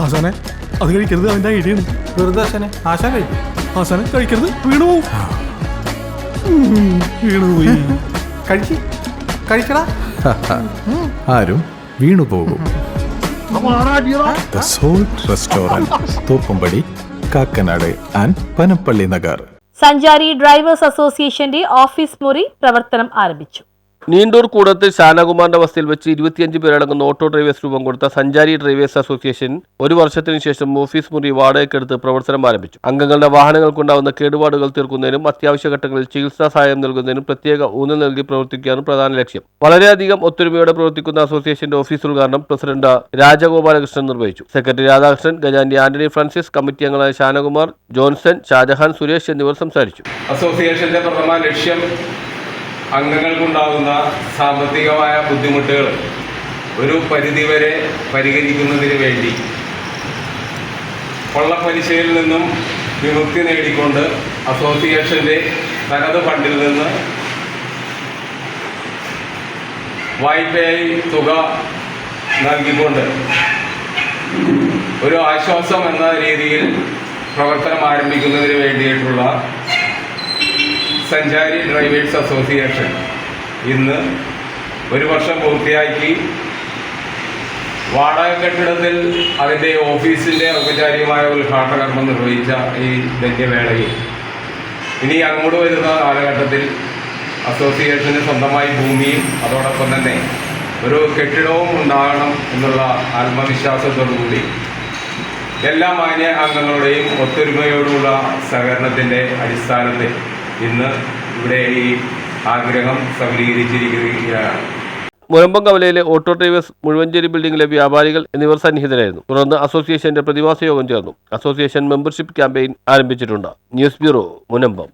ആശാനെ അത് കഴിക്കരുത്, അവന്റെ ഐഡിയ ആണ്. വെറുതെ ആശാനെ ആശാൻ കഴിക്കും. ആശാനെ കഴിക്കരുത്, വീണു പോവും. വീണുപോയി. കഴിക്കടാ. ആരും വീണുപോകും. The Salt Restaurant, Thoppumpady, Kakkanad and Panampilly Nagar. സഞ്ചാരി ഡ്രൈവേഴ്സ് അസോസിയേഷന്റെ ഓഫീസ് മുറി പ്രവർത്തനം ആരംഭിച്ചു. നീണ്ടൂർ കൂടത്ത് ശാനകുമാറിന്റെ വസതിയിൽ വെച്ച് 25 പേരടങ്ങുന്ന ഓട്ടോ ഡ്രൈവേഴ്സ് രൂപം കൊടുത്ത സഞ്ചാരി ഡ്രൈവേഴ്സ് അസോസിയേഷൻ ഒരു വർഷത്തിനു ശേഷം ഓഫീസ് മുറി വാടകയ്ക്കെടുത്ത് പ്രവർത്തനം ആരംഭിച്ചു. അംഗങ്ങളുടെ വാഹനങ്ങൾക്കുണ്ടാവുന്ന കേടുപാടുകൾ തീർക്കുന്നതിനും അത്യാവശ്യ ഘട്ടങ്ങളിൽ ചികിത്സാ സഹായം നൽകുന്നതിനും പ്രത്യേക ഊന്നൽ നൽകി പ്രവർത്തിക്കുകയാണ് പ്രധാന ലക്ഷ്യം. വളരെയധികം ഒത്തൊരുമയോടെ പ്രവർത്തിക്കുന്ന അസോസിയേഷന്റെ ഓഫീസ് ഉദ്ഘാടനം പ്രസിഡന്റ് രാജഗോപാലകൃഷ്ണൻ നിർവഹിച്ചു. സെക്രട്ടറി രാധാകൃഷ്ണൻ, ഖജാൻജി ആന്റണി ഫ്രാൻസിസ്, കമ്മിറ്റി അംഗങ്ങളായ ശാനകുമാർ, ജോൺസൺ, ഷാജഹാൻ, സുരേഷ് എന്നിവർ സംസാരിച്ചു. അസോസിയേഷന്റെ പ്രഥമ ലക്ഷ്യം അംഗങ്ങൾക്കുണ്ടാകുന്ന സാമ്പത്തികമായ ബുദ്ധിമുട്ടുകൾ ഒരു പരിധിവരെ പരിഹരിക്കുന്നതിന് വേണ്ടി കൊള്ളപ്പലിശയിൽ നിന്നും വിമുക്തി നേടിക്കൊണ്ട് അസോസിയേഷന്റെ തനത് ഫണ്ടിൽ നിന്ന് വായ്പയായി തുക നൽകിക്കൊണ്ട് ഒരു ആശ്വാസം എന്ന രീതിയിൽ പ്രവർത്തനം ആരംഭിക്കുന്നതിന് വേണ്ടിയിട്ടുള്ള സഞ്ചാരി ഡ്രൈവേഴ്സ് അസോസിയേഷൻ ഇന്ന് ഒരു വർഷം പൂർത്തിയാക്കി വാടക കെട്ടിടത്തിൽ അതിൻ്റെ ഓഫീസിൻ്റെ ഔപചാരികമായ ഉദ്ഘാടന കർമ്മം നിർവഹിച്ച ഈ ധന്യവേളയിൽ ഇനി അങ്ങോട്ട് വരുന്ന കാലഘട്ടത്തിൽ അസോസിയേഷന് സ്വന്തമായി ഭൂമിയും അതോടൊപ്പം തന്നെ ഒരു കെട്ടിടവും ഉണ്ടാകണം എന്നുള്ള ആത്മവിശ്വാസത്തോടുകൂടി എല്ലാ മാന്യ അംഗങ്ങളുടെയും ഒത്തൊരുമയോടുള്ള സഹകരണത്തിൻ്റെ അടിസ്ഥാനത്തിൽ ഇന്ന് ഇവിടെ ഈ ആഗ്രഹം സഫലീകരിച്ചിരിക്കുകയാണ്. മുനമ്പം കവലയിലെ ഓട്ടോ ഡ്രൈവേഴ്സ്, മുഴുവഞ്ചേരി ബിൽഡിംഗിലെ വ്യാപാരികൾ എന്നിവർ സന്നിഹിതരായിരുന്നു. തുടർന്ന് അസോസിയേഷന്റെ പ്രതിമാസ യോഗം ചേർന്നു. അസോസിയേഷൻ മെമ്പർഷിപ്പ് ക്യാമ്പയിൻ ആരംഭിച്ചിട്ടുണ്ട്. News bureau, Munambam.